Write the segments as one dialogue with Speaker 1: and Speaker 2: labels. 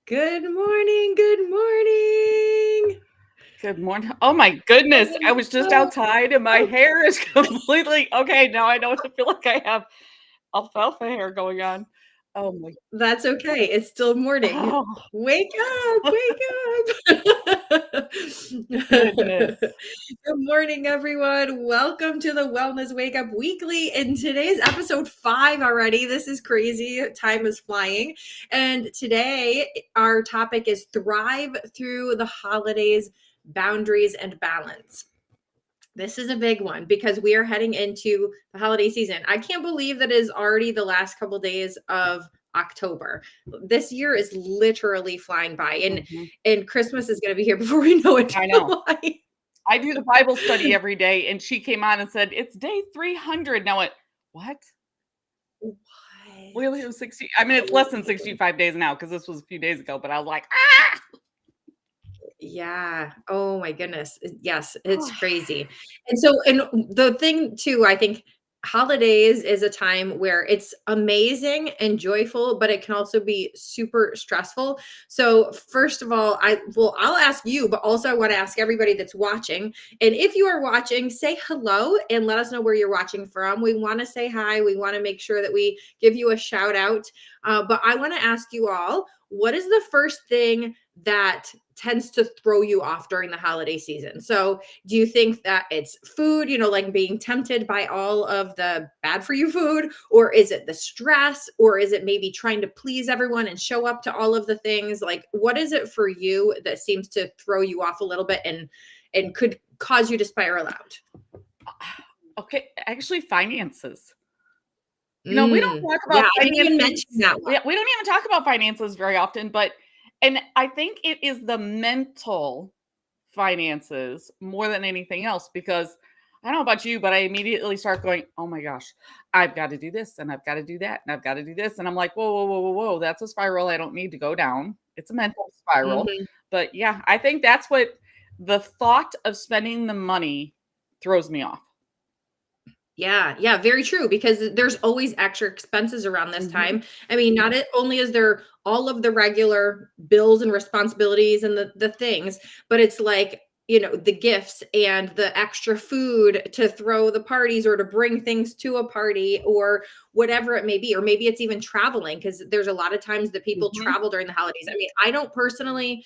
Speaker 1: Good morning. Good morning.
Speaker 2: Good morning. Oh my goodness. I was just outside and my hair is completely okay. Now I know what I feel like I have alfalfa hair going on. Oh my
Speaker 1: That's okay. It's still morning.
Speaker 2: oh,
Speaker 1: Wake up. Wake up.
Speaker 2: goodness.
Speaker 1: Good morning, everyone. Welcome to the Wellness Wake Up Weekly. And today's episode 5 already. This is crazy. Time is flying. And today our topic is thrive through the holidays, boundaries, and balance. This is a big one because we are heading into the holiday season. I can't believe that it is already the last couple days of October. This year is literally flying by, and Christmas is going to be here before we know it.
Speaker 2: I know. I do the Bible study every day, and she came on and said, it's day 300. Now what? We only have 60. I mean, it's less than 65 days now because this was a few days ago, but I was like, ah!
Speaker 1: Yeah. Oh my goodness. Yes, it's crazy. And the thing too, I think holidays is a time where it's amazing and joyful, but it can also be super stressful. So first of all, I'll ask you, but also I want to ask everybody that's watching. And if you are watching, say hello and let us know where you're watching from. We want to say hi. We want to make sure that we give you a shout out. But I want to ask you all, what is the first thing that tends to throw you off during the holiday season? So do you think that it's food, like being tempted by all of the bad for you food, or is it the stress, or is it maybe trying to please everyone and show up to all of the things? Like, what is it for you that seems to throw you off a little bit and could cause you to spiral out?
Speaker 2: Okay, actually finances. We don't talk about
Speaker 1: I didn't even mention that one.
Speaker 2: Yeah, we don't even talk about finances very often, and I think it is the mental finances more than anything else, because I don't know about you, but I immediately start going, oh my gosh, I've got to do this and I've got to do that and I've got to do this. And I'm like, whoa. That's a spiral I don't need to go down. It's a mental spiral.
Speaker 1: Mhm.
Speaker 2: But yeah, I think that's what the thought of spending the money throws me off.
Speaker 1: Yeah, very true, because there's always extra expenses around this time. I mean, not only is there all of the regular bills and responsibilities and the things, but it's like, the gifts and the extra food to throw the parties or to bring things to a party or whatever it may be. Or maybe it's even traveling, because there's a lot of times that people travel during the holidays. I mean, I don't personally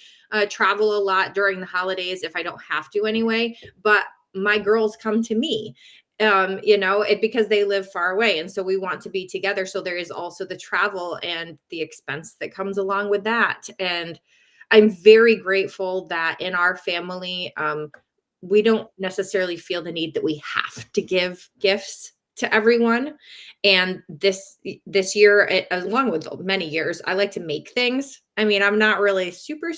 Speaker 1: travel a lot during the holidays if I don't have to anyway, but my girls come to me because they live far away. And so we want to be together. So there is also the travel and the expense that comes along with that. And I'm very grateful that in our family, we don't necessarily feel the need that we have to give gifts to everyone. And this year, along with many years, I like to make things. I mean, I'm not really super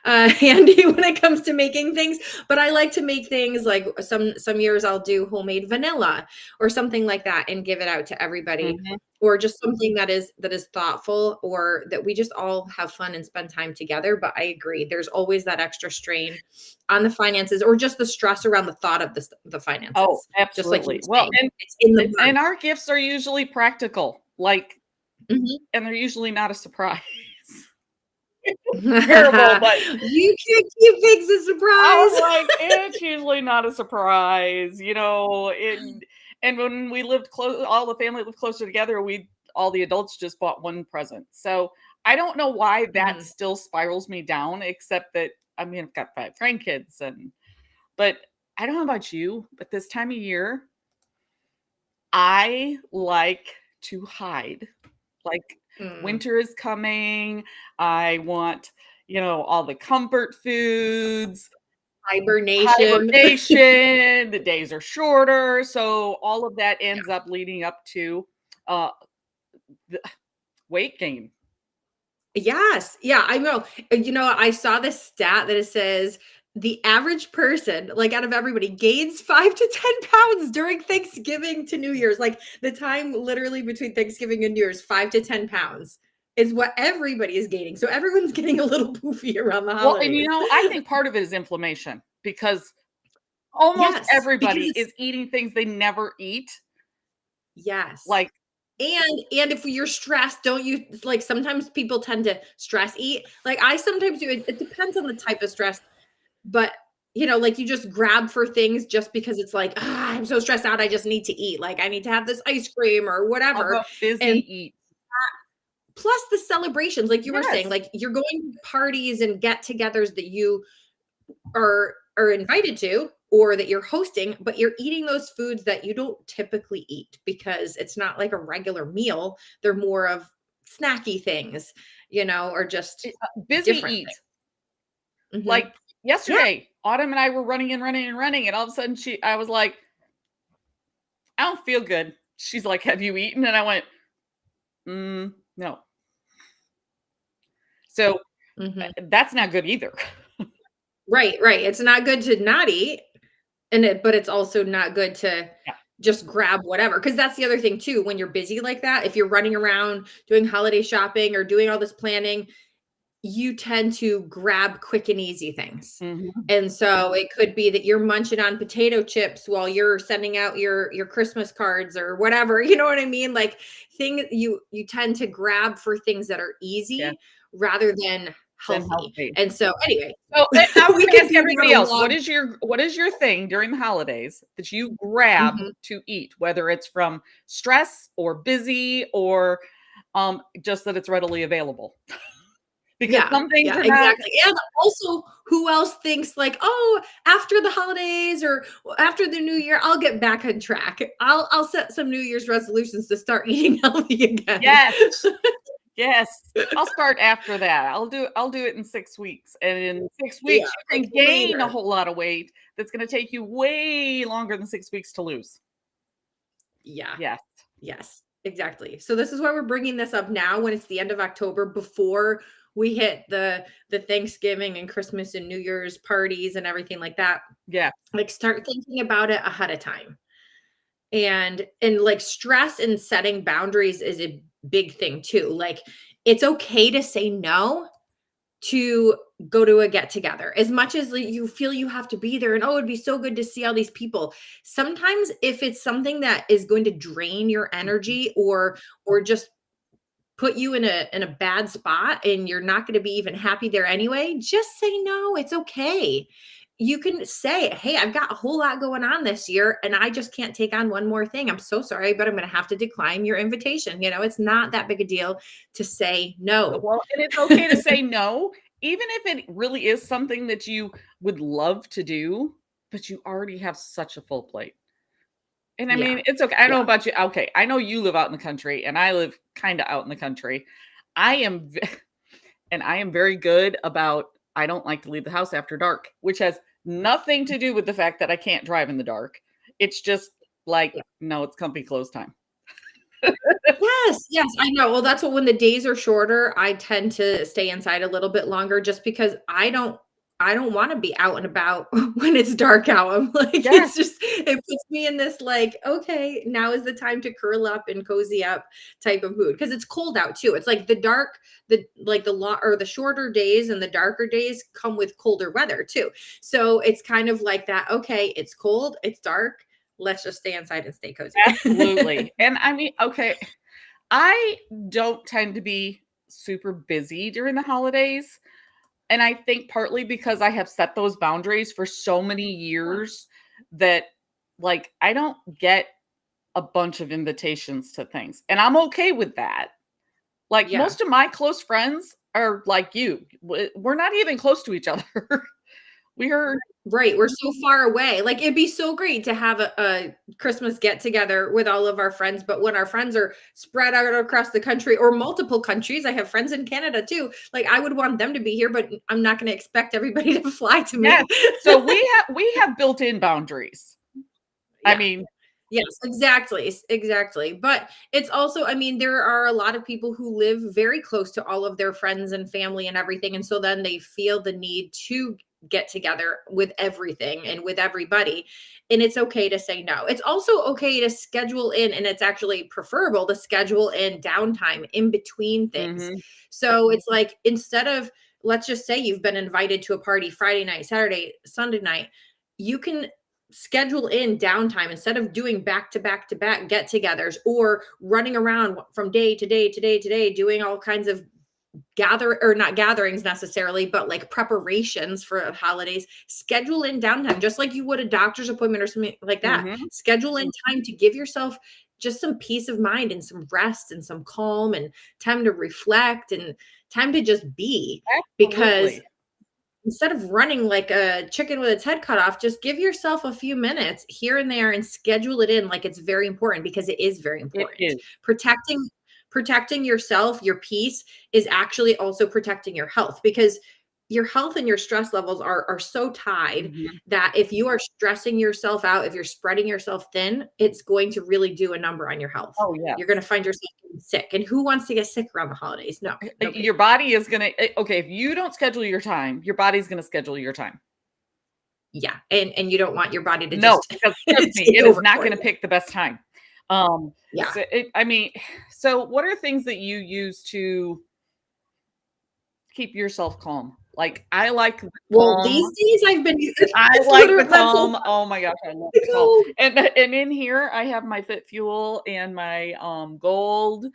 Speaker 1: handy when it comes to making things, but I like to make things. Like some years I'll do homemade vanilla or something like that and give it out to everybody. Or just something that is thoughtful, or that we just all have fun and spend time together. But I agree, there's always that extra strain on the finances, or just the stress around the thought of the finances.
Speaker 2: Oh, absolutely.
Speaker 1: Just like it's in the
Speaker 2: and our gifts are usually practical, and they're usually not a surprise. It's terrible, but
Speaker 1: you can't keep things a surprise.
Speaker 2: It's usually not a surprise, and when we lived close, all the family lived closer together, all the adults just bought one present. So I don't know why that still spirals me down, except that, I mean, I've got 5 grandkids, but I don't know about you, but this time of year, I like to hide. Winter is coming. I want, all the comfort foods.
Speaker 1: Hibernation.
Speaker 2: The days are shorter. So all of that ends up leading up to the weight gain.
Speaker 1: Yes. Yeah, I know. I saw this stat that it says the average person, like out of everybody, gains 5 to 10 pounds during Thanksgiving to New Year's. Like the time literally between Thanksgiving and New Year's, 5 to 10 pounds is what everybody is gaining. So everyone's getting a little poofy around the holidays.
Speaker 2: Well, and I think part of it is inflammation, because almost everybody is eating things they never eat.
Speaker 1: Yes.
Speaker 2: Like
Speaker 1: And if you're stressed, don't you like sometimes people tend to stress eat. Like I sometimes do. It depends on the type of stress, but like you just grab for things just because it's like, I'm so stressed out. I just need to eat. Like I need to have this ice cream or
Speaker 2: Of
Speaker 1: whatever.
Speaker 2: a busy
Speaker 1: And
Speaker 2: eat.
Speaker 1: plus the celebrations, like you were saying,
Speaker 2: Yes.
Speaker 1: like you're going to parties and get-togethers that you are invited to or that you're hosting, but you're eating those foods that you don't typically eat because it's not like a regular meal. They're more of snacky things, or just
Speaker 2: Busy
Speaker 1: different
Speaker 2: eat.
Speaker 1: things.
Speaker 2: Like
Speaker 1: Yeah.
Speaker 2: yesterday, Autumn and I were running and running and running, and all of a sudden I was like, I don't feel good. She's like, have you eaten? And I went, no. So
Speaker 1: hmm
Speaker 2: that's not good either.
Speaker 1: Right. It's not good to not eat, but it's also not good to
Speaker 2: Yeah.
Speaker 1: just grab whatever. Because that's the other thing too. When you're busy like that, if you're running around doing holiday shopping or doing all this planning, you tend to grab quick and easy things.
Speaker 2: Mhm.
Speaker 1: And so it could be that you're munching on potato chips while you're sending out your Christmas cards or whatever, you know what I mean? Like you tend to grab for things that are
Speaker 2: Yeah.
Speaker 1: easy rather than
Speaker 2: Then
Speaker 1: healthy.
Speaker 2: healthy.
Speaker 1: And so anyway,
Speaker 2: So I was
Speaker 1: we
Speaker 2: going to
Speaker 1: could
Speaker 2: ask
Speaker 1: be here
Speaker 2: everybody
Speaker 1: a
Speaker 2: else,
Speaker 1: long
Speaker 2: what is your thing during the holidays that you grab
Speaker 1: Mhm.
Speaker 2: to eat, whether it's from stress or busy or just that it's readily available? Because
Speaker 1: Yeah,
Speaker 2: some things
Speaker 1: yeah,
Speaker 2: are not.
Speaker 1: exactly, and also, who else thinks like, "Oh, after the holidays or after the New Year, I'll get back on track. I'll set some New Year's resolutions to start eating healthy again."
Speaker 2: Yes. Yes. I'll start after that. I'll do it in 6 weeks. And in 6
Speaker 1: Yeah,
Speaker 2: weeks, you
Speaker 1: like,
Speaker 2: can gain a
Speaker 1: later.
Speaker 2: whole lot of weight that's gonna take you way longer than 6 weeks to lose.
Speaker 1: Yeah,
Speaker 2: Yes.
Speaker 1: yes, exactly. So this is why we're bringing this up now when it's the end of October before we hit the Thanksgiving and Christmas and New Year's parties and everything like that.
Speaker 2: Yeah.
Speaker 1: Like, start thinking about it ahead of time. And like stress and setting boundaries is a big thing too. Like it's okay to say no to go to a get together as much as like, you feel you have to be there and it'd be so good to see all these people. Sometimes if it's something that is going to drain your
Speaker 2: Mhm.
Speaker 1: energy or just put you in a bad spot and you're not going to be even happy there anyway, just say no. It's okay. You can say, "Hey, I've got a whole lot going on this year and I just can't take on one more thing. I'm so sorry, but I'm going to have to decline your invitation." It's not that big a deal to say no.
Speaker 2: Well, and it's okay to say no, even if it really is something that you would love to do, but you already have such a full plate. And I
Speaker 1: Yeah.
Speaker 2: mean, it's okay. I don't know
Speaker 1: Yeah.
Speaker 2: about you. Okay, I know you live out in the country and I live kinda out in the country. I am v and I am very good about I don't like to leave the house after dark, which has nothing to do with the fact that I can't drive in the dark. It's just like,
Speaker 1: Yeah.
Speaker 2: no, it's company close time.
Speaker 1: Yes, yes, I know. Well, that's what when the days are shorter, I tend to stay inside a little bit longer just because I don't wanna be out and about when it's dark out. I'm like,
Speaker 2: Yes.
Speaker 1: it puts me in this like, "Okay, now is the time to curl up and cozy up," type of mood because it's cold out too. It's like the shorter days and the darker days come with colder weather too. So it's kind of like that, "Okay, it's cold, it's dark, let's just stay inside and stay cozy."
Speaker 2: Absolutely. And I mean, okay, I don't tend to be super busy during the holidays. And I think partly because I have set those boundaries for so many years that, like, I don't get a bunch of invitations to things. And I'm okay with that. Like,
Speaker 1: Yeah.
Speaker 2: most of my close friends are like you. We're not even close to each other. We're
Speaker 1: Right, we're so far away. Like, it'd be so great to have a Christmas get together with all of our friends, but when our friends are spread out across the country or multiple countries, I have friends in Canada too. Like, I would want them to be here, but I'm not gonna expect everybody to fly to
Speaker 2: yes.
Speaker 1: me.
Speaker 2: So we have built-in boundaries. I
Speaker 1: Yeah.
Speaker 2: mean,
Speaker 1: Yes, exactly. But it's also, I mean, there are a lot of people who live very close to all of their friends and family and everything. And so then they feel the need to get together with everything and with everybody. And it's okay to say no. It's also okay to schedule in, and it's actually preferable to schedule in downtime in between things.
Speaker 2: mhm.
Speaker 1: So it's like instead of, let's just say you've been invited to a party Friday night, Saturday, Sunday night, you can schedule in downtime instead of doing back to back to back get-togethers or running around from day to day to day to day doing all kinds of not gatherings necessarily, but like preparations for holidays. Schedule in downtime just like you would a doctor's appointment or something like that.
Speaker 2: Mhm.
Speaker 1: Schedule in time to give yourself just some peace of mind and some rest and some calm and time to reflect and time to just be, because
Speaker 2: Absolutely.
Speaker 1: instead of running like a chicken with its head cut off, just give yourself a few minutes here and there and schedule it in like it's very important, because it is very
Speaker 2: It
Speaker 1: important.
Speaker 2: is.
Speaker 1: Protecting yourself, your peace, is actually also protecting your health, because your health and your stress levels are so tied
Speaker 2: Mhm.
Speaker 1: that if you are stressing yourself out, if you're spreading yourself thin, it's going to really do a number on your health.
Speaker 2: Oh,
Speaker 1: You're going
Speaker 2: yes.
Speaker 1: to find yourself getting sick. And who wants to get sick around the holidays? No,
Speaker 2: Your
Speaker 1: nobody.
Speaker 2: body is gonna okay, if you don't schedule your time, your body's gonna schedule your time.
Speaker 1: Yeah, and you don't want your body to
Speaker 2: No,
Speaker 1: just
Speaker 2: because trust me,
Speaker 1: take
Speaker 2: it is
Speaker 1: over
Speaker 2: not
Speaker 1: for
Speaker 2: gonna
Speaker 1: you.
Speaker 2: pick the best time.
Speaker 1: Yeah.
Speaker 2: I mean, so what are things that you use to keep yourself calm? Like, I like the
Speaker 1: Well, these
Speaker 2: calm.
Speaker 1: days I've been
Speaker 2: I
Speaker 1: it's
Speaker 2: like the
Speaker 1: literally that's so
Speaker 2: calm. Oh my gosh, I love the calm.
Speaker 1: cool.
Speaker 2: And in here, I have my Fit Fuel and my, gold.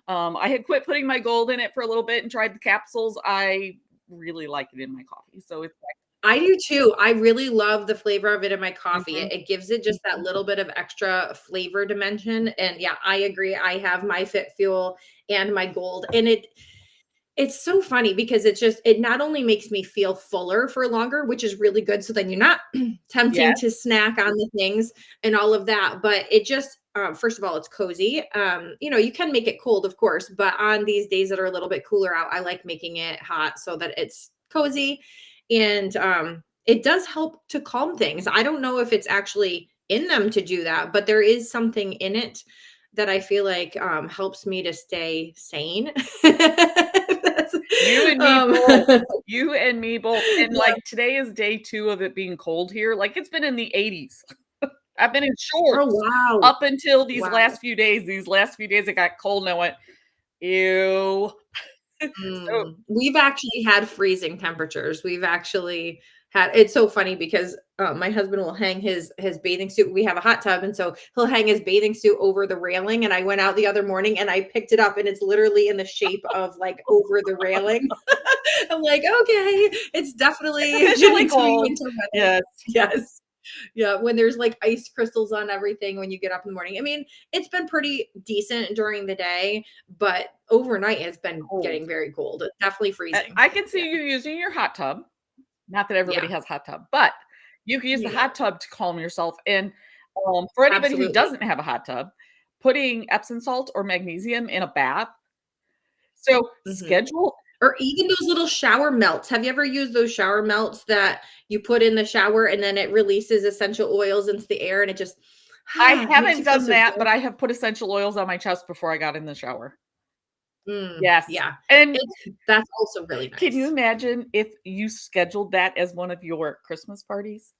Speaker 2: I had quit putting my gold in it for a little bit and tried the capsules. I really like it in my coffee, so it's like
Speaker 1: I do too. I really love the flavor of it in my coffee.
Speaker 2: mhm.
Speaker 1: It gives it just that little bit of extra flavor dimension. And yeah, I agree. I have my Fit Fuel and my Gold, and it's so funny because it not only makes me feel fuller for longer, which is really good. So then you're not tempting
Speaker 2: Yes.
Speaker 1: to snack on the things and all of that. But it just, first of all, it's cozy. You can make it cold, of course, but on these days that are a little bit cooler out, I like making it hot so that it's cozy. And it does help to calm things. I don't know if it's actually in them to do that, but there is something in it that I feel like helps me to stay sane. That's,
Speaker 2: You and me
Speaker 1: um,
Speaker 2: both. You and me both. And,
Speaker 1: yeah.
Speaker 2: like, today is day 2 of it being cold here. Like, it's been in the 80s. I've been in
Speaker 1: Oh
Speaker 2: shorts
Speaker 1: wow.
Speaker 2: up until these
Speaker 1: Wow.
Speaker 2: last few days. These last few days, it got cold, and I went, "Ew." So
Speaker 1: We've actually had freezing temperatures. We've actually had it's so funny because my husband will hang his bathing suit. We have a hot tub, and so he'll hang his bathing suit over the railing. And I went out the other morning and I picked it up, and it's literally in the shape of like over the railing. I'm like, okay, it's
Speaker 2: it's
Speaker 1: definitely
Speaker 2: officially
Speaker 1: getting to be
Speaker 2: cold.
Speaker 1: winter weather.
Speaker 2: Yes.
Speaker 1: Yes. Yeah, when there's like ice crystals on everything when you get up in the morning. I mean, it's been pretty decent during the day, but overnight it's been
Speaker 2: Cold.
Speaker 1: getting very cold. It's definitely freezing.
Speaker 2: I can
Speaker 1: Yeah.
Speaker 2: see you using your hot tub. Not that everybody
Speaker 1: Yeah.
Speaker 2: has hot tub, but you can use the
Speaker 1: You know,
Speaker 2: hot tub to calm yourself. And, for anybody who
Speaker 1: absolutely.
Speaker 2: doesn't have a hot tub, putting Epsom salt or magnesium in a bath. So
Speaker 1: Mhm.
Speaker 2: schedule
Speaker 1: Or even those little shower melts. Have you ever used those shower melts that you put in the shower and then it releases essential oils into the air and it just
Speaker 2: I
Speaker 1: makes
Speaker 2: haven't
Speaker 1: you feel
Speaker 2: done
Speaker 1: so
Speaker 2: that, but
Speaker 1: good?
Speaker 2: I have put essential oils on my chest before I got in the shower.
Speaker 1: Mm,
Speaker 2: Yes.
Speaker 1: yeah.
Speaker 2: And
Speaker 1: That's also really
Speaker 2: can you
Speaker 1: nice.
Speaker 2: imagine if you scheduled that as one of your Christmas parties?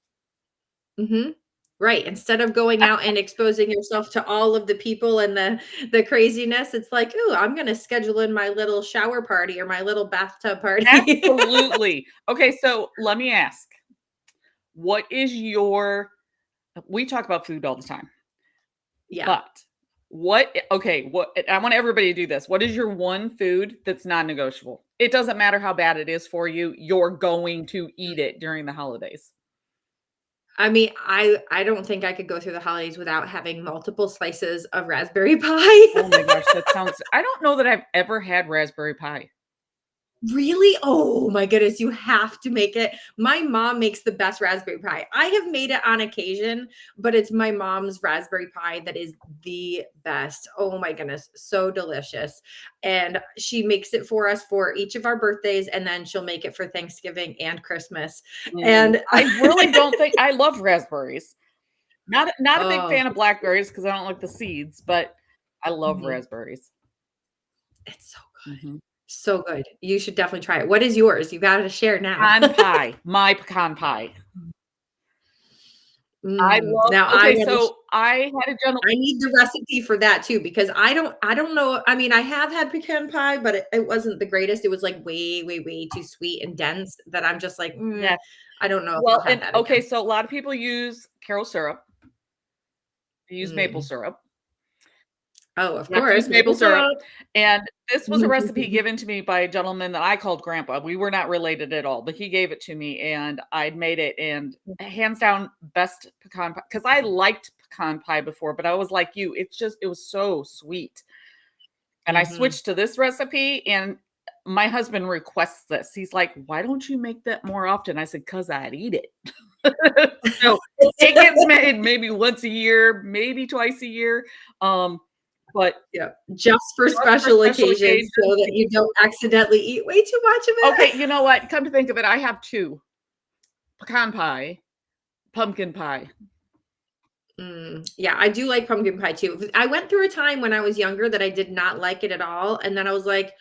Speaker 1: Mhm. Right, instead of going out and exposing yourself to all of the people and the craziness, it's like, "Ooh, I'm gonna schedule in my little shower party or my little bathtub party."
Speaker 2: Absolutely. Okay, so let me ask, what is your we talk about food all the time,
Speaker 1: Yeah.
Speaker 2: but what I want everybody to do this. What is your one food that's non-negotiable? It doesn't matter how bad it is for you, you're going to eat it during the holidays.
Speaker 1: I mean, I don't think I could go through the holidays without having multiple slices of raspberry pie.
Speaker 2: Oh my gosh, that sounds I don't know that I've ever had raspberry pie.
Speaker 1: Really? Oh my goodness, you have to make it. My mom makes the best raspberry pie. I have made it on occasion, but it's my mom's raspberry pie that is the best. Oh my goodness, so delicious. And she makes it for us for each of our birthdays, and then she'll make it for Thanksgiving and Christmas. And
Speaker 2: I really don't think I love raspberries. Not a big
Speaker 1: oh,
Speaker 2: fan of blackberries because I don't like the seeds, but I love
Speaker 1: mhm.
Speaker 2: raspberries.
Speaker 1: It's so good.
Speaker 2: Mhm.
Speaker 1: So good. You should definitely try it. What is yours? You got to share now.
Speaker 2: Pecan pie, my pecan pie. I
Speaker 1: Mm,
Speaker 2: love
Speaker 1: now I
Speaker 2: okay,
Speaker 1: wanna
Speaker 2: so I had a gentle
Speaker 1: I need the recipe for that too because I don't know, I mean, I have had pecan pie, but it wasn't the greatest. It was, like, way, way, way too sweet and dense that I'm just like,
Speaker 2: yeah.
Speaker 1: I don't know if I'll
Speaker 2: Well,
Speaker 1: have
Speaker 2: and
Speaker 1: that
Speaker 2: okay,
Speaker 1: again."
Speaker 2: so a lot of people use Karo syrup. They use maple
Speaker 1: Mm.
Speaker 2: syrup.
Speaker 1: Oh, of
Speaker 2: You have to use
Speaker 1: course,
Speaker 2: maple
Speaker 1: maple
Speaker 2: syrup,
Speaker 1: syrup.
Speaker 2: and this was a recipe given to me by a gentleman that I called grandpa. We were not related at all, but he gave it to me, and I'd made it, and hands down, best pecan pie. Because I liked pecan pie before, but I was like you, it was so sweet. And I
Speaker 1: Mhm.
Speaker 2: switched to this recipe, and my husband requests this. He's like, "Why don't you make that more often?" I said, "'Cause I'd eat it." So, it gets made maybe once a year, maybe twice a year, um, but
Speaker 1: Yeah, just for
Speaker 2: just for
Speaker 1: special
Speaker 2: special
Speaker 1: occasions so
Speaker 2: occasions.
Speaker 1: that you don't accidentally eat way too much of
Speaker 2: Okay,
Speaker 1: it.
Speaker 2: you know what? Come to think of it, I have 2, pecan pie, pumpkin pie.
Speaker 1: Yeah, I do like pumpkin pie too. I went through a time when I was younger that I did not like it at all, and then I was like,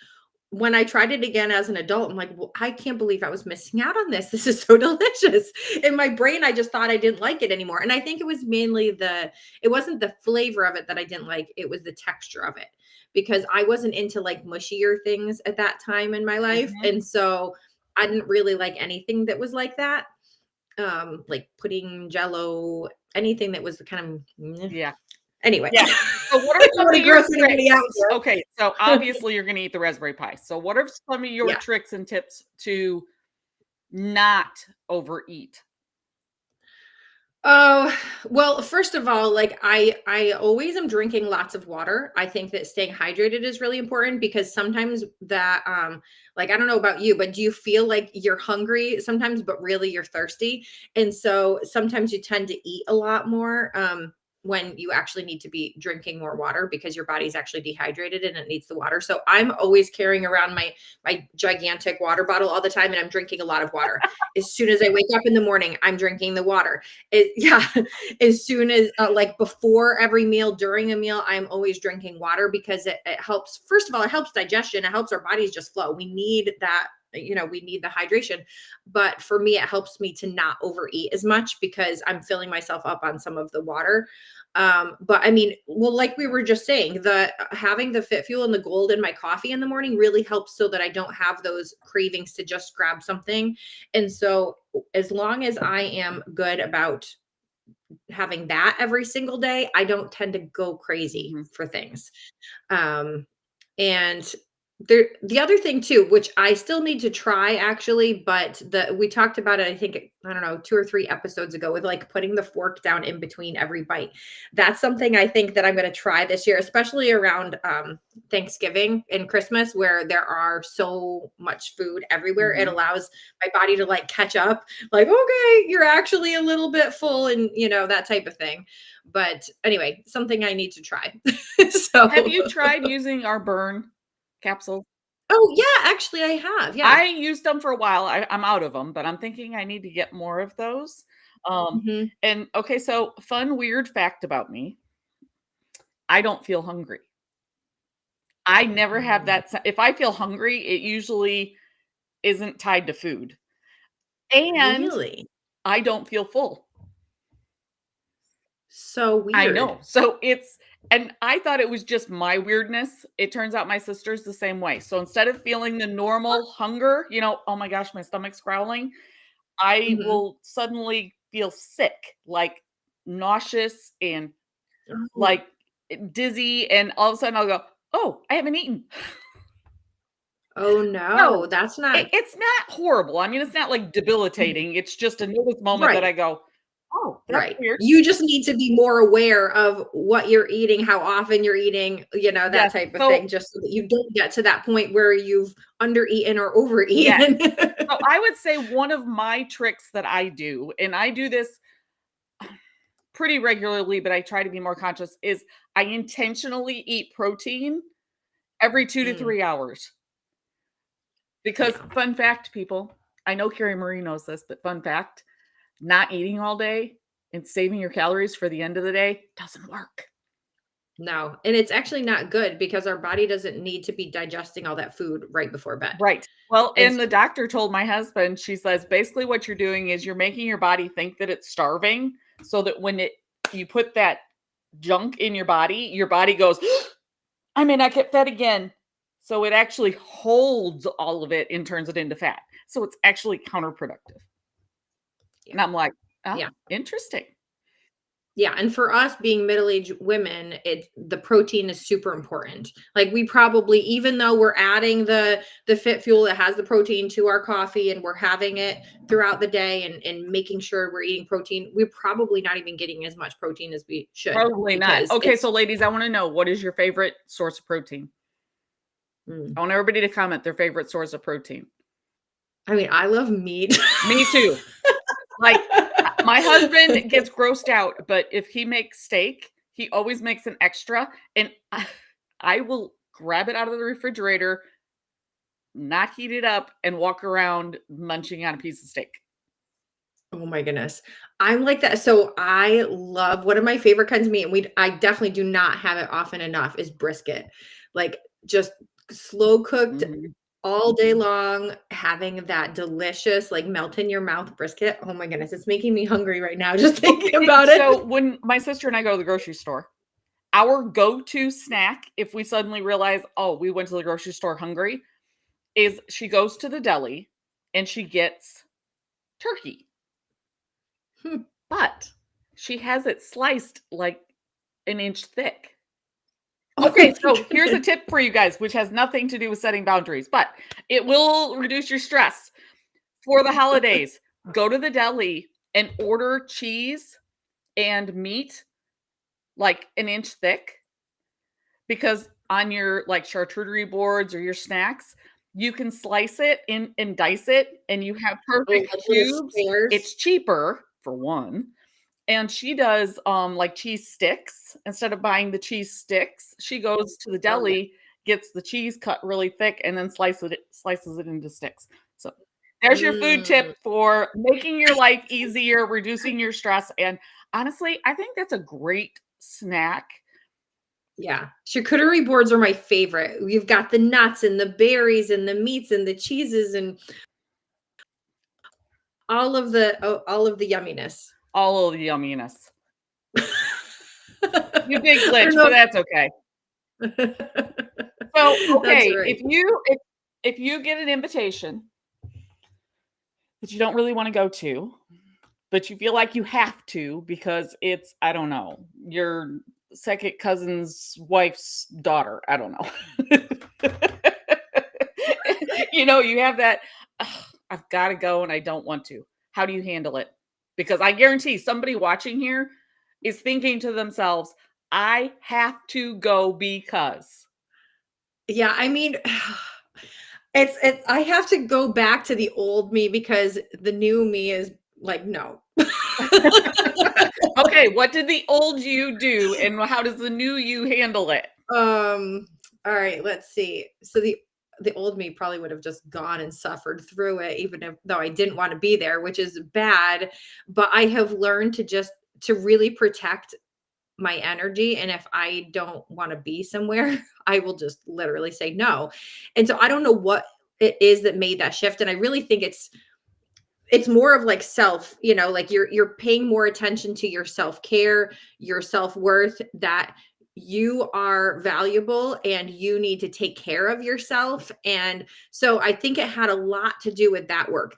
Speaker 1: when I tried it again as an adult, I'm like, "Well, I can't believe I was missing out on this. This is so delicious." In my brain, I just thought I didn't like it anymore, and I think it was mainly it wasn't the flavor of it that I didn't like, it was the texture of it, because I wasn't into, like, mushier things at that time in my life,
Speaker 2: Mhm.
Speaker 1: and so I didn't really like anything that was like that, like pudding, jello, anything that was kind of meh.
Speaker 2: Yeah.
Speaker 1: Anyway,
Speaker 2: Yeah. So what
Speaker 1: I
Speaker 2: are
Speaker 1: don't
Speaker 2: some of
Speaker 1: wanna
Speaker 2: your
Speaker 1: gross anybody out
Speaker 2: tricks? Okay, so
Speaker 1: here.
Speaker 2: obviously you're gonna eat the raspberry pie. So what are some of your
Speaker 1: Yeah.
Speaker 2: tricks and tips to not overeat?
Speaker 1: Oh, well, first of all, like I always am drinking lots of water. I think that staying hydrated is really important because sometimes that like I don't know about you, but do you feel like you're hungry sometimes but really you're thirsty? And so sometimes you tend to eat a lot more when you actually need to be drinking more water because your body's actually dehydrated and it needs the water. So I'm always carrying around my gigantic water bottle all the time and I'm drinking a lot of water. As soon as I wake up in the morning, I'm drinking the water. Yeah, as soon as like before every meal, during a meal, I'm always drinking water because it helps. First of all, it helps digestion. It helps our bodies just flow. We need that, we need the hydration. But for me, it helps me to not overeat as much because I'm filling myself up on some of the water. But I mean, well, like we were just saying, the having the fit fuel and the gold in my coffee in the morning really helps so that I don't have those cravings to just grab something. And so as long as I am good about having that every single day, I don't tend to go crazy
Speaker 2: Mhm.
Speaker 1: for things. Um, and the other thing too, which I still need to try actually, but the we talked about it, I think I don't know, 2 or 3 episodes ago with like putting the fork down in between every bite. That's something I think that I'm going to try this year, especially around Thanksgiving and Christmas, where there are so much food everywhere. It
Speaker 2: Mhm.
Speaker 1: allows my body to like catch up, like, okay, you're actually a little bit full, and that type of thing. But anyway, something I need to try.
Speaker 2: Have
Speaker 1: So
Speaker 2: you tried using our burn capsules?
Speaker 1: oh, yeah, actually, I have, yeah.
Speaker 2: I used them for a while. I'm out of them, but I'm thinking I need to get more of those.
Speaker 1: Mhm.
Speaker 2: And okay, so fun, weird fact about me: I don't feel hungry. I never have
Speaker 1: Mm,
Speaker 2: that. If I feel hungry, it usually isn't tied to food, and
Speaker 1: really?
Speaker 2: I don't feel full.
Speaker 1: So
Speaker 2: I
Speaker 1: weird.
Speaker 2: know. So and I thought it was just my weirdness. It turns out my sister's the same way. So instead of feeling the normal hunger, oh my gosh, my stomach's growling, I
Speaker 1: Mhm.
Speaker 2: will suddenly feel sick, like nauseous and
Speaker 1: Oh.
Speaker 2: like dizzy. And all of a sudden I'll go, oh, I haven't eaten.
Speaker 1: Oh, no,
Speaker 2: No,
Speaker 1: that's not
Speaker 2: it's not horrible. I mean, it's not like
Speaker 1: mhm.
Speaker 2: debilitating. It's just a nervous moment that
Speaker 1: Right,
Speaker 2: I go, oh, that's
Speaker 1: right.
Speaker 2: weird.
Speaker 1: You just need to be more aware of what you're eating, how often you're eating, that
Speaker 2: Yes.
Speaker 1: type of thing,
Speaker 2: So,
Speaker 1: just so that you don't get to that point where you've undereaten or
Speaker 2: yes.
Speaker 1: overeaten.
Speaker 2: So I would say one of my tricks that I do, and I do this pretty regularly, but I try to be more conscious, is I intentionally eat protein every 2 to
Speaker 1: Mm,
Speaker 2: 3 hours. Because
Speaker 1: yeah.
Speaker 2: fun fact, people, I know Carrie Marie knows this, but fun fact, not eating all day and saving your calories for the end of the day doesn't work.
Speaker 1: No, and it's actually not good because our body doesn't need to be digesting all that food right before bed.
Speaker 2: Right. Well,
Speaker 1: And
Speaker 2: and the doctor told my husband, she says, basically what you're doing is you're making your body think that it's starving so that when you put that junk in your body goes, I may not get fed again. So it actually holds all of it and turns it into fat. So it's actually counterproductive.
Speaker 1: Yeah.
Speaker 2: And I'm like, oh,
Speaker 1: Yeah.
Speaker 2: interesting.
Speaker 1: Yeah, and for us being middle-aged women, the protein is super important. Like we probably, even though we're adding the fit fuel that has the protein to our coffee and we're having it throughout the day and making sure we're eating protein, we're probably not even getting as much protein as we should
Speaker 2: Probably not.
Speaker 1: because
Speaker 2: Okay,
Speaker 1: it's
Speaker 2: so ladies, I want to know, what is your favorite source of protein?
Speaker 1: mm.
Speaker 2: I want everybody to comment their favorite source of protein.
Speaker 1: I mean, I love meat.
Speaker 2: Me too. Like, my husband gets grossed out, but if he makes steak, he always makes an extra, and I will grab it out of the refrigerator, not heat it up, and walk around munching on a piece of steak.
Speaker 1: Oh my goodness. I'm like that. So I love one of my favorite kinds of meat, and I definitely do not have it often enough is brisket. Like just slow cooked
Speaker 2: Mhm.
Speaker 1: all day long, having that delicious, like melt in your mouth brisket. Oh my goodness, it's making me hungry right now just thinking
Speaker 2: Okay,
Speaker 1: about it.
Speaker 2: so when my sister and I go to the grocery store, our go-to snack, if we suddenly realize, oh, we went to the grocery store hungry, is she goes to the deli and she gets turkey,
Speaker 1: Hmm.
Speaker 2: but she has it sliced like an inch thick.
Speaker 1: Oh
Speaker 2: Okay,
Speaker 1: my
Speaker 2: so here's a
Speaker 1: goodness.
Speaker 2: tip for you guys, which has nothing to do with setting boundaries, but it will reduce your stress. For the holidays, go to the deli and order cheese and meat like an inch thick, because on your like charcuterie boards or your snacks, you can slice it in and dice it and you have
Speaker 1: Oh,
Speaker 2: perfect
Speaker 1: like little
Speaker 2: cubes.
Speaker 1: squares.
Speaker 2: It's cheaper for one. And she does like cheese sticks. Instead of buying the cheese sticks, she goes to the
Speaker 1: Love it.
Speaker 2: deli, gets the cheese cut really thick, and then slices it into sticks. So there's your food
Speaker 1: Mm,
Speaker 2: tip for making your life easier, reducing your stress. And honestly, I think that's a great snack.
Speaker 1: yeah. Charcuterie boards are my favorite. You've got the nuts and the berries and the meats and the cheeses and all of the yumminess.
Speaker 2: All of the yumminess. You big
Speaker 1: I don't
Speaker 2: glitch, but
Speaker 1: know.
Speaker 2: that's okay. So,
Speaker 1: That's
Speaker 2: okay,
Speaker 1: right.
Speaker 2: if you get an invitation that you don't really want to go to, but you feel like you have to because it's, I don't know, your second cousin's wife's daughter. I don't know. You have that, "Ugh, I've got to go and I don't want to." How do you handle it? Because I guarantee somebody watching here is thinking to themselves, I have to go because.
Speaker 1: Yeah, I mean, it's I have to go back to the old me because the new me is like, no.
Speaker 2: Okay, what did the old you do and how does the new you handle it?
Speaker 1: All right, let's see. So the old me probably would have just gone and suffered through it, even if though I didn't want to be there, which is bad. But I have learned to really protect my energy. And if I don't want to be somewhere, I will just literally say no. And so I don't know what it is that made that shift. And I really think it's more of like self, like you're paying more attention to your self-care, your self-worth, that you are valuable and you need to take care of yourself. And so I think it had a lot to do with that work.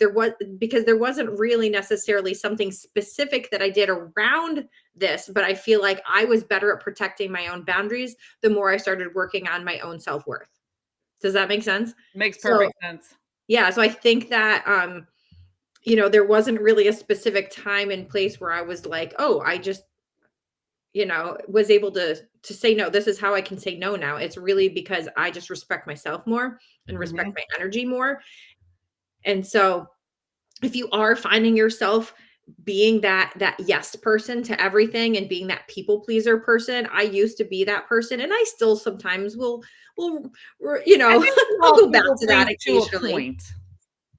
Speaker 1: Because there wasn't really necessarily something specific that I did around this, but I feel like I was better at protecting my own boundaries the more I started working on my own self-worth. Does that make sense?
Speaker 2: Makes
Speaker 1: So
Speaker 2: perfect sense.
Speaker 1: yeah, so I think that there wasn't really a specific time and place where I was like, "Oh, I just, was able to say no. This is how I can say no now." It's really because I just respect myself more and respect
Speaker 2: Mhm.
Speaker 1: my energy more. And so, if you are finding yourself being that yes person to everything and being that people pleaser person, I used to be that person and I still sometimes will
Speaker 2: I think we
Speaker 1: I'll
Speaker 2: all
Speaker 1: go back
Speaker 2: people
Speaker 1: to that
Speaker 2: please to a
Speaker 1: occasionally.
Speaker 2: point.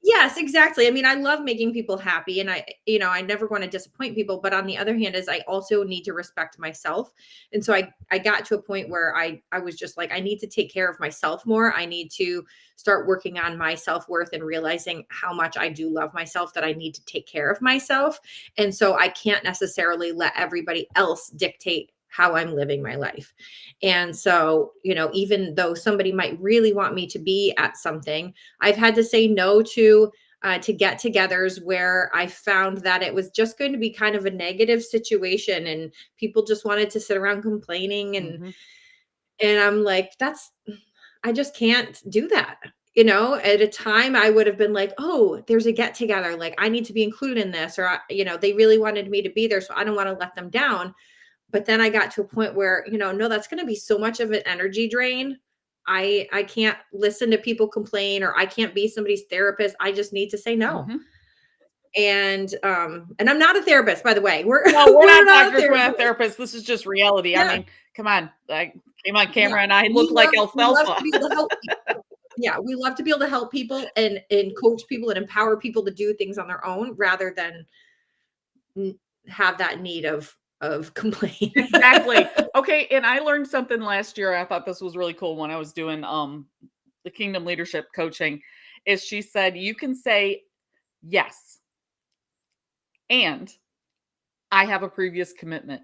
Speaker 1: Yes, exactly. I mean, I love making people happy and I never want to disappoint people, but on the other hand is I also need to respect myself. And so I got to a point where I was just like I need to take care of myself more. I need to start working on my self-worth and realizing how much I do love myself that I need to take care of myself. And so I can't necessarily let everybody else dictate how I'm living my life. And so, even though somebody might really want me to be at something, I've had to say no to get-togethers where I found that it was just going to be kind of a negative situation, and people just wanted to sit around complaining, and
Speaker 2: Mhm.
Speaker 1: and I'm like, I just can't do that. At a time I would have been like, oh, there's a get together. Like I need to be included in this, or they really wanted me to be there. So I don't want to let them down. But then I got to a point where, no, that's going to be so much of an energy drain. I can't listen to people complain, or I can't be somebody's therapist. I just need to say no.
Speaker 2: Mhm.
Speaker 1: And I'm not a therapist, by the way. We're
Speaker 2: No, we're
Speaker 1: we're
Speaker 2: not
Speaker 1: not a
Speaker 2: doctors, we're not
Speaker 1: therapist.
Speaker 2: therapists. This is just reality. I
Speaker 1: Yeah.
Speaker 2: mean, come on. I came on
Speaker 1: Yeah.
Speaker 2: camera and I
Speaker 1: We
Speaker 2: look like
Speaker 1: love we love
Speaker 2: alfalfa.
Speaker 1: to be able to help people. Yeah, we love to be able to help people and coach people and empower people to do things on their own rather than n- have that need of complaint.
Speaker 2: Exactly. Okay, and I learned something last year. I thought this was really cool when I was doing the Kingdom Leadership coaching. Is she said you can say yes and I have a previous commitment.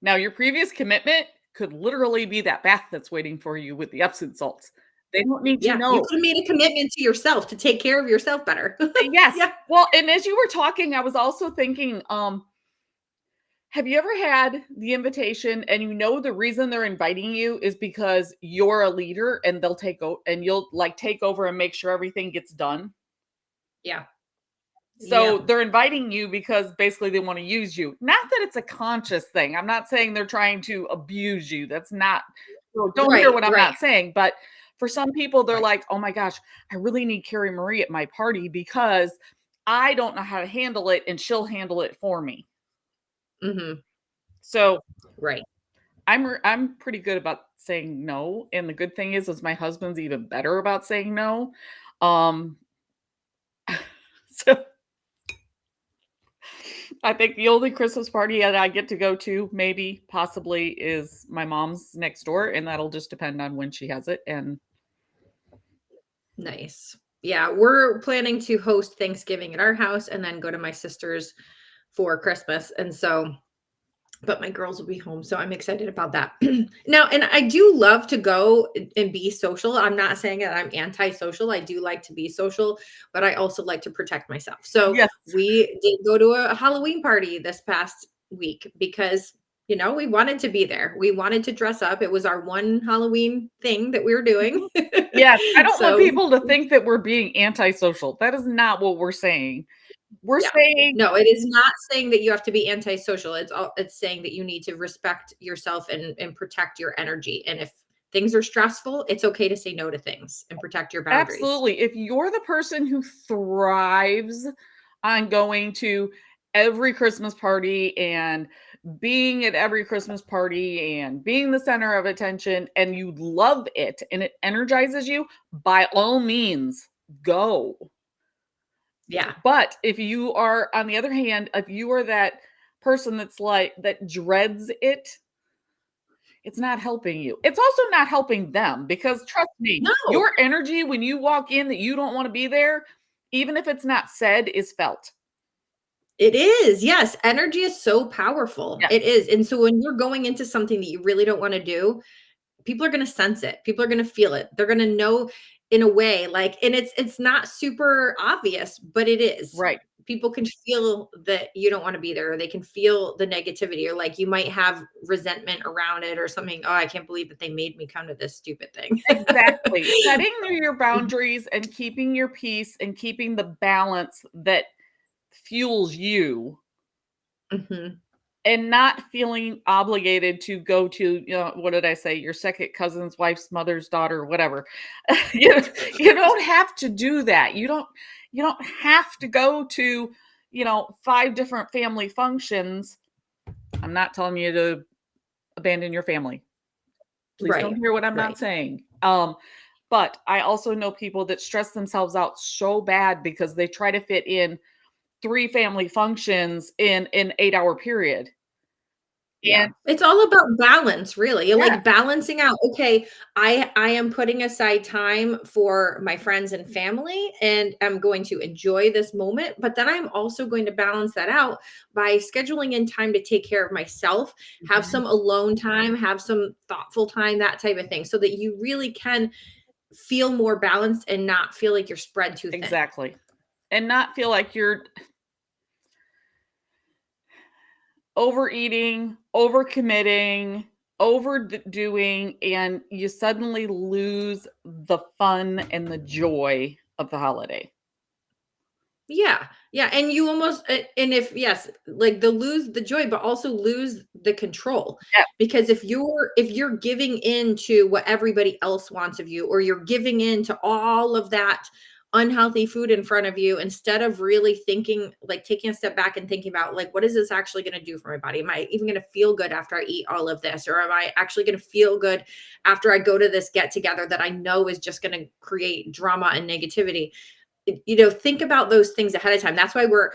Speaker 2: Now, your previous commitment could literally be that bath that's waiting for you with the Epsom salts. They don't need to
Speaker 1: Yeah, you
Speaker 2: know.
Speaker 1: could have made a commitment to yourself to take care of yourself better.
Speaker 2: Yes.
Speaker 1: Yeah.
Speaker 2: Well, and as you were talking, I was also thinking, have you ever had the invitation and you know the reason they're inviting you is because you're a leader and they'll take over and you'll like take over and make sure everything gets done?
Speaker 1: Yeah.
Speaker 2: So
Speaker 1: Yep.
Speaker 2: they're inviting you because basically they want to use you. Not that it's a conscious thing. I'm not saying they're trying to abuse you. That's not, so don't hear
Speaker 1: Right,
Speaker 2: what I'm
Speaker 1: right,
Speaker 2: not saying. But for some people, they're
Speaker 1: right.
Speaker 2: like, oh my gosh, I really need Carrie Marie at my party because I don't know how to handle it and she'll handle it for me.
Speaker 1: Mhm.
Speaker 2: So
Speaker 1: Right.
Speaker 2: I'm pretty good about saying no, and the good thing is my husband's even better about saying no. Um, so I think the only Christmas party that I get to go to, maybe, possibly, is my mom's next door, and that'll just depend on when she has it, and
Speaker 1: Nice. Yeah, we're planning to host Thanksgiving at our house and then go to my sister's for Christmas. And so, but my girls will be home, so I'm excited about that. Now, and I do love to go and be social. I'm not saying that I'm antisocial. I do like to be social, but I also like to protect myself. So
Speaker 2: yes.
Speaker 1: we did go to a Halloween party this past week because we wanted to be there. We wanted to dress up. It was our one Halloween thing that we were doing.
Speaker 2: Mhm. Yes, I don't want
Speaker 1: So
Speaker 2: people to think that we're being antisocial. That is not what we're saying. We're
Speaker 1: yeah.
Speaker 2: saying
Speaker 1: No, it is not saying that you have to be antisocial. It's saying that you need to respect yourself and protect your energy. And if things are stressful, it's okay to say no to things and protect your boundaries.
Speaker 2: absolutely. If you're the person who thrives on going to every Christmas party and being at every Christmas party and being the center of attention and you love it and it energizes you, by all means, go.
Speaker 1: Yeah.
Speaker 2: But if you are, on the other hand, if you are that person that's like, that dreads it, it's not helping you. It's also not helping them because trust me,
Speaker 1: No,
Speaker 2: your energy when you walk in that you don't want to be there, even if it's not said, is felt.
Speaker 1: it is. Yes. Energy is so powerful.
Speaker 2: Yes,
Speaker 1: It is. And so when you're going into something that you really don't want to do, people are going to sense it. People are going to feel it. They're going to know in a way like and it's not super obvious, but it is.
Speaker 2: right.
Speaker 1: People can feel that you don't want to be there, or they can feel the negativity, or like you might have resentment around it or something. Oh, I can't believe that they made me come to this stupid thing.
Speaker 2: Exactly. Setting your boundaries and keeping your peace and keeping the balance that fuels you
Speaker 1: Mhm.
Speaker 2: and not feeling obligated to go to, what did I say? Your second cousin's wife's mother's daughter, whatever. you, you don't have to do that. You don't have to go to, five different family functions. I'm not telling you to abandon your family. Please don't
Speaker 1: Right.
Speaker 2: hear what I'm not
Speaker 1: Right.
Speaker 2: saying. But I also know people that stress themselves out so bad because they try to fit in 3 family functions in an 8-hour period.
Speaker 1: Yeah.
Speaker 2: And
Speaker 1: It's all about balance, really.
Speaker 2: yeah,
Speaker 1: Like balancing out, okay, I am putting aside time for my friends and family and I'm going to enjoy this moment, but then I'm also going to balance that out by scheduling in time to take care of myself, have
Speaker 2: mhm,
Speaker 1: some alone time, have some thoughtful time, that type of thing, so that you really can feel more balanced and not feel like you're spread too thin.
Speaker 2: exactly. And not feel like you're overeating, overcommitting, overdoing, and you suddenly lose the fun and the joy of the holiday.
Speaker 1: Yeah, yeah, and you almost and if yes, like the lose the joy, but also lose the control.
Speaker 2: Yeah.
Speaker 1: Because if you're giving in to what everybody else wants of you, or you're giving in to all of that unhealthy food in front of you, instead of really thinking, like taking a step back and thinking about like, what is this actually going to do for my body? Am I even going to feel good after I eat all of this? Or am I actually going to feel good after I go to this get together that I know is just going to create drama and negativity? Think about those things ahead of time. That's why we're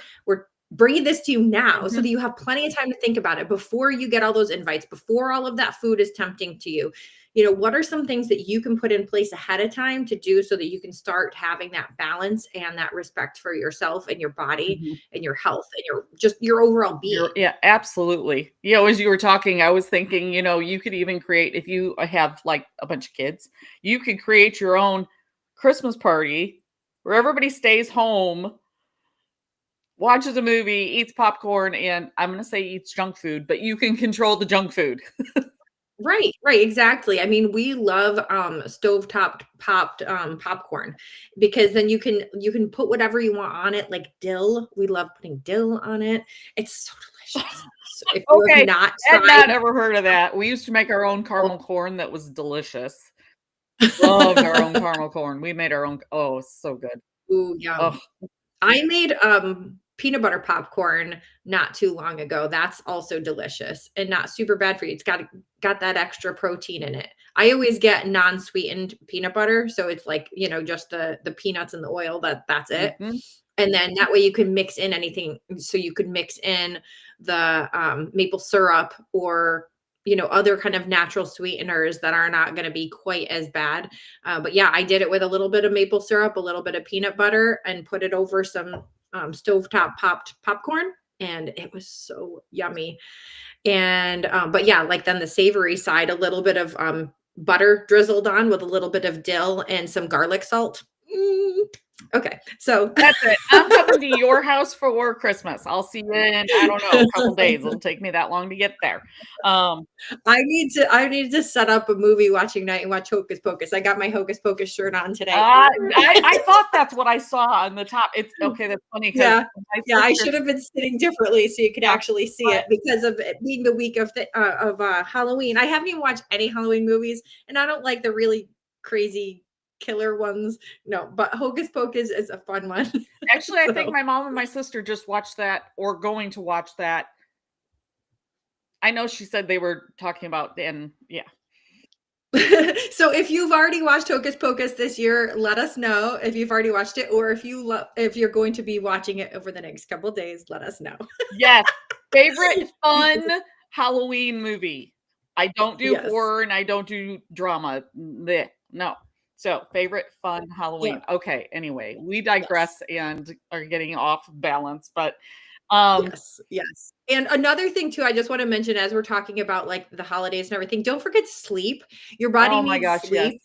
Speaker 1: bringing this to you now, so
Speaker 2: Mhm,
Speaker 1: that you have plenty of time to think about it before you get all those invites, before all of that food is tempting to you. What are some things that you can put in place ahead of time to do so that you can start having that balance and that respect for yourself and your body
Speaker 2: mhm.
Speaker 1: and your health and your overall
Speaker 2: You're
Speaker 1: being?
Speaker 2: yeah, absolutely. As you were talking, I was thinking, you could even create if you have, like, a bunch of kids, you could create your own Christmas party where everybody stays home, watches a movie, eats popcorn, and I'm gonna say eats junk food, but you can control the junk food.
Speaker 1: Right, right, exactly. I mean, we love stovetop popped popcorn, because then you can put whatever you want on it, like dill. We love putting dill on it. It's so delicious. So if you have
Speaker 2: Okay,
Speaker 1: not
Speaker 2: had not
Speaker 1: tried,
Speaker 2: ever heard of that. We used to make our own caramel corn that was delicious. Loved our own caramel corn. We made our own it's so good.
Speaker 1: ooh,
Speaker 2: Oh,
Speaker 1: yum. I made peanut butter popcorn not too long ago. That's also delicious and not super bad for you. It's got that extra protein in it. I always get non-sweetened peanut butter, so it's like, just the peanuts and the oil, that's it.
Speaker 2: mhm.
Speaker 1: And then that way you can mix in anything. So you could mix in the maple syrup, or other kind of natural sweeteners that are not going to be quite as bad. But yeah, I did it with a little bit of maple syrup, a little bit of peanut butter, and put it over some stovetop popped popcorn, and it was so yummy. And but yeah, like then the savory side, a little bit of butter drizzled on with a little bit of dill and some garlic salt. Mm. Okay, so
Speaker 2: That's it. I'm coming to your house for Christmas. I'll see you in, I don't know, a couple days. It'll take me that long to get there. Um,
Speaker 1: I need to set up a movie watching night and watch Hocus Pocus. I got my Hocus Pocus shirt on today.
Speaker 2: I thought that's what I saw on the top. It's okay, that's funny because
Speaker 1: Yeah.
Speaker 2: my
Speaker 1: Yeah, I
Speaker 2: sister
Speaker 1: should have been sitting differently so you could
Speaker 2: yeah,
Speaker 1: actually see
Speaker 2: but
Speaker 1: it, because of it being the week of Halloween. I haven't even watched any Halloween movies, and I don't like the really crazy killer ones. No, but Hocus Pocus is a fun one.
Speaker 2: actually, I think
Speaker 1: So
Speaker 2: my mom and my sister just watched that or going to watch that. I know she said they were talking about and yeah.
Speaker 1: so if you've already watched Hocus Pocus this year, let us know if you've already watched it, or if you're going to be watching it over the next couple days, let us know.
Speaker 2: Yes. Favorite fun Halloween movie. I don't do
Speaker 1: Yes.
Speaker 2: horror and I don't do drama. Bleh, no. So, favorite fun
Speaker 1: Yeah.
Speaker 2: Halloween. Okay, anyway, we
Speaker 1: Yes.
Speaker 2: digress and are getting off balance, but, um
Speaker 1: Yes, yes. And another thing too, I just want to mention as we're talking about like the holidays and everything, don't forget to sleep. Your body
Speaker 2: oh my
Speaker 1: needs
Speaker 2: gosh, yes.
Speaker 1: sleep.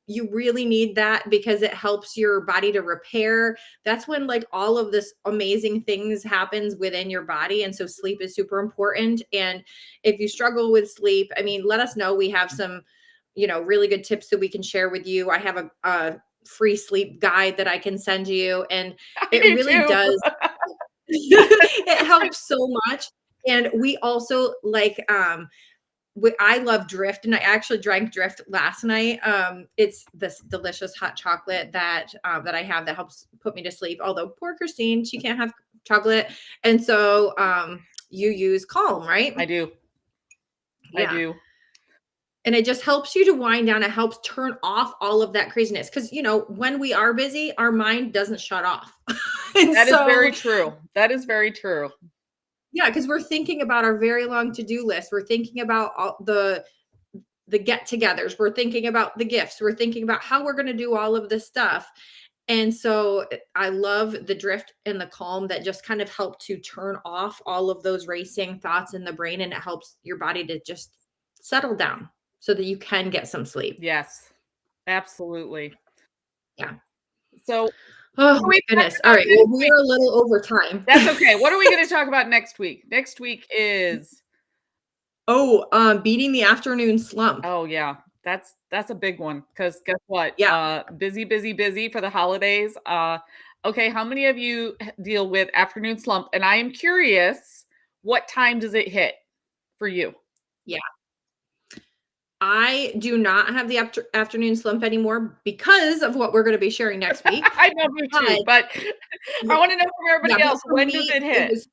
Speaker 1: You really need that because it helps your body to repair. That's when like all of this amazing things happens within your body. And so sleep is super important. And if you struggle with sleep, I mean, let us know. We have some, really good tips that we can share with you. I have a free sleep guide that I can send you. And
Speaker 2: I
Speaker 1: it
Speaker 2: do
Speaker 1: really
Speaker 2: too.
Speaker 1: does it helps so much. And we also like I love Drift, and I actually drank Drift last night. It's this delicious hot chocolate that I have that helps put me to sleep. Although poor Christine, she can't have chocolate. And so you use Calm, right?
Speaker 2: I do. I
Speaker 1: Yeah.
Speaker 2: do.
Speaker 1: And it just helps you to wind down. It helps turn off all of that craziness. Cause when we are busy, our mind doesn't shut off. And
Speaker 2: That is
Speaker 1: so,
Speaker 2: very true. That is very true.
Speaker 1: yeah, because we're thinking about our very long to-do list. We're thinking about all the get-togethers. We're thinking about the gifts. We're thinking about how we're going to do all of this stuff. And so I love the drift and the calm that just kind of help to turn off all of those racing thoughts in the brain, and it helps your body to just settle down so that you can get some sleep.
Speaker 2: Yes, absolutely.
Speaker 1: Yeah.
Speaker 2: So, what
Speaker 1: Oh
Speaker 2: are
Speaker 1: my
Speaker 2: we talking
Speaker 1: goodness. All
Speaker 2: about
Speaker 1: right. Well,
Speaker 2: next week?
Speaker 1: we're a little over time.
Speaker 2: That's okay. What are we gonna talk about next week? Next week is
Speaker 1: Oh, beating the afternoon slump.
Speaker 2: oh, yeah, that's a big one. Because guess what?
Speaker 1: Yeah.
Speaker 2: Busy, busy, busy for the holidays. Okay, how many of you deal with afternoon slump? And I am curious, what time does it hit for you?
Speaker 1: Yeah. I do not have the afternoon slump anymore because of what we're going to be sharing next week.
Speaker 2: I know me
Speaker 1: But
Speaker 2: too, but I wanna know from
Speaker 1: yeah,
Speaker 2: everybody
Speaker 1: but
Speaker 2: else,
Speaker 1: for
Speaker 2: when does
Speaker 1: me,
Speaker 2: it
Speaker 1: it
Speaker 2: hit?
Speaker 1: was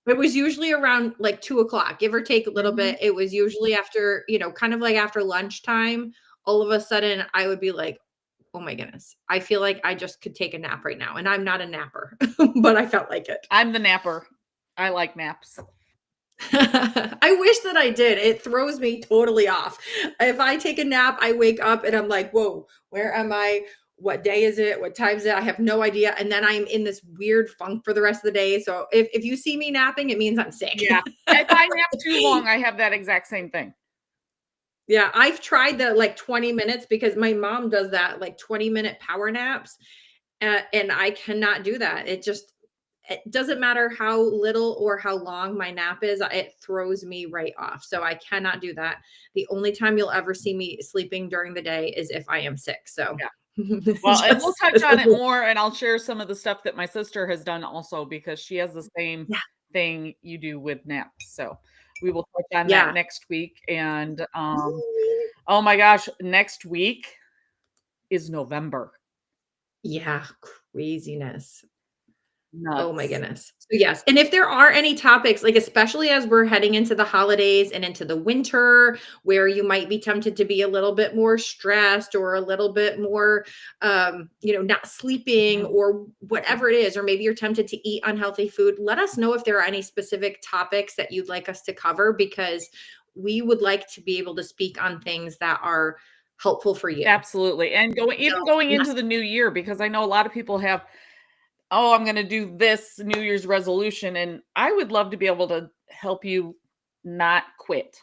Speaker 1: It was usually around like 2 o'clock, give or take a little
Speaker 2: Mhm.
Speaker 1: bit. It was usually after, kind of like after lunchtime. All of a sudden, I would be like, oh my goodness, I feel like I just could take a nap right now. And I'm not a napper, but I felt like it.
Speaker 2: I'm the napper. I like naps.
Speaker 1: I wish that I did. It throws me totally off. If I take a nap, I wake up and I'm like, whoa, where am I? What day is it? What time is it? I have no idea. And then I'm in this weird funk for the rest of the day. So if you see me napping, it means I'm sick.
Speaker 2: Yeah. If I nap too long, I have that exact same thing.
Speaker 1: Yeah, I've tried the like 20 minutes because my mom does that like 20-minute power naps. And I cannot do that. It doesn't matter how little or how long my nap is, it throws me right off. So I cannot do that. The only time you'll ever see me sleeping during the day is if I am sick. So
Speaker 2: Yeah. Well, and we'll
Speaker 1: just
Speaker 2: touch on it more, and I'll share some of the stuff that my sister has done also because she has the same
Speaker 1: yeah.
Speaker 2: thing you do with naps. So we will touch on that
Speaker 1: Yeah.
Speaker 2: next week. And oh my gosh, next week is November.
Speaker 1: Yeah, craziness. Oh my
Speaker 2: Nuts.
Speaker 1: goodness. So yes, and if there are any topics, like especially as we're heading into the holidays and into the winter, where you might be tempted to be a little bit more stressed or a little bit more, not sleeping
Speaker 2: Mhm.
Speaker 1: or whatever it is, or maybe you're tempted to eat unhealthy food, let us know if there are any specific topics that you'd like us to cover because we would like to be able to speak on things that are helpful for you.
Speaker 2: Absolutely. And
Speaker 1: So,
Speaker 2: going
Speaker 1: yes.
Speaker 2: into the new year, because I know a lot of people have, oh, I'm going to do this New Year's resolution. And I would love to be able to help you not quit.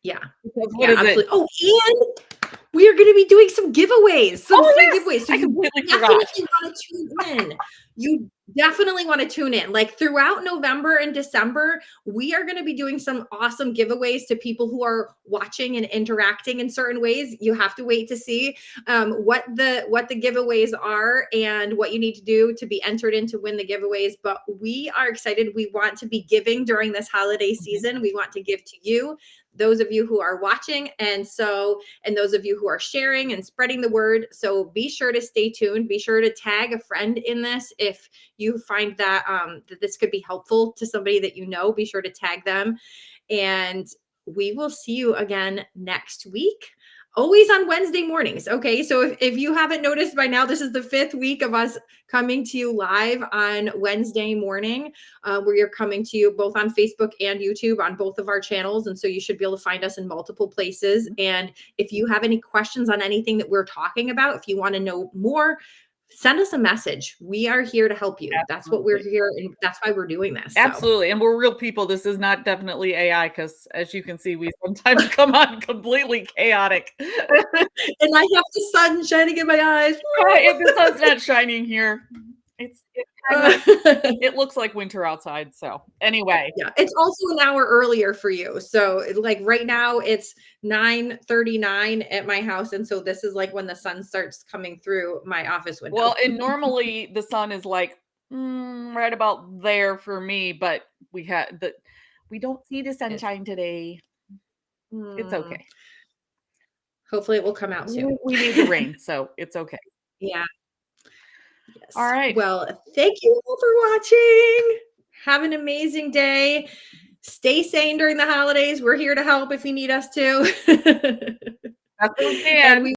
Speaker 1: Yeah.
Speaker 2: Because what
Speaker 1: Yeah,
Speaker 2: is it?
Speaker 1: absolutely. Oh, and we are gonna be doing some giveaways, some
Speaker 2: Oh,
Speaker 1: free
Speaker 2: yes.
Speaker 1: giveaways, so
Speaker 2: I
Speaker 1: you
Speaker 2: completely forgot.
Speaker 1: definitely wanna tune in. You definitely wanna tune in. Like, throughout November and December, we are gonna be doing some awesome giveaways to people who are watching and interacting in certain ways. You have to wait to see, what the giveaways are and what you need to do to be entered in to win the giveaways, but we are excited. We want to be giving during this holiday
Speaker 2: Mhm.
Speaker 1: season. We want to give to you, those of you who are watching, and those of you who are sharing and spreading the word. So be sure to stay tuned. Be sure to tag a friend in this if you find that this could be helpful to somebody that you know. Be sure to tag them, and we will see you again next week. Always on Wednesday mornings. Okay. So if you haven't noticed by now, this is the 5th week of us coming to you live on Wednesday morning, where you're coming to you both on Facebook and YouTube on both of our channels. And so you should be able to find us in multiple places. And if you have any questions on anything that we're talking about, if you want to know more, send us a message. We are here to help you. That's what we're
Speaker 2: Absolutely.
Speaker 1: here, and that's why we're doing this. So,
Speaker 2: Absolutely. And we're real people. This is not definitely AI because, as you can see, we sometimes come on completely chaotic.
Speaker 1: and I have the sun shining in my eyes.
Speaker 2: If the sun's not shining here, it kind of it looks like winter outside. So anyway,
Speaker 1: Yeah, it's also an hour earlier for you. So, like right now it's 9:39 at my house, and so this is like when the sun starts coming through my office window.
Speaker 2: well, and normally the sun is like right about there for me, but we don't see the
Speaker 1: It
Speaker 2: sunshine today. It's
Speaker 1: mm,
Speaker 2: okay.
Speaker 1: hopefully it will come out soon.
Speaker 2: We need the rain, so it's okay.
Speaker 1: Yeah,
Speaker 2: All
Speaker 1: yes.
Speaker 2: right.
Speaker 1: Well, thank you all for watching. Have an amazing day. Stay sane during the holidays. We're here to help if you need us to.
Speaker 2: That's what we
Speaker 1: And
Speaker 2: can.
Speaker 1: we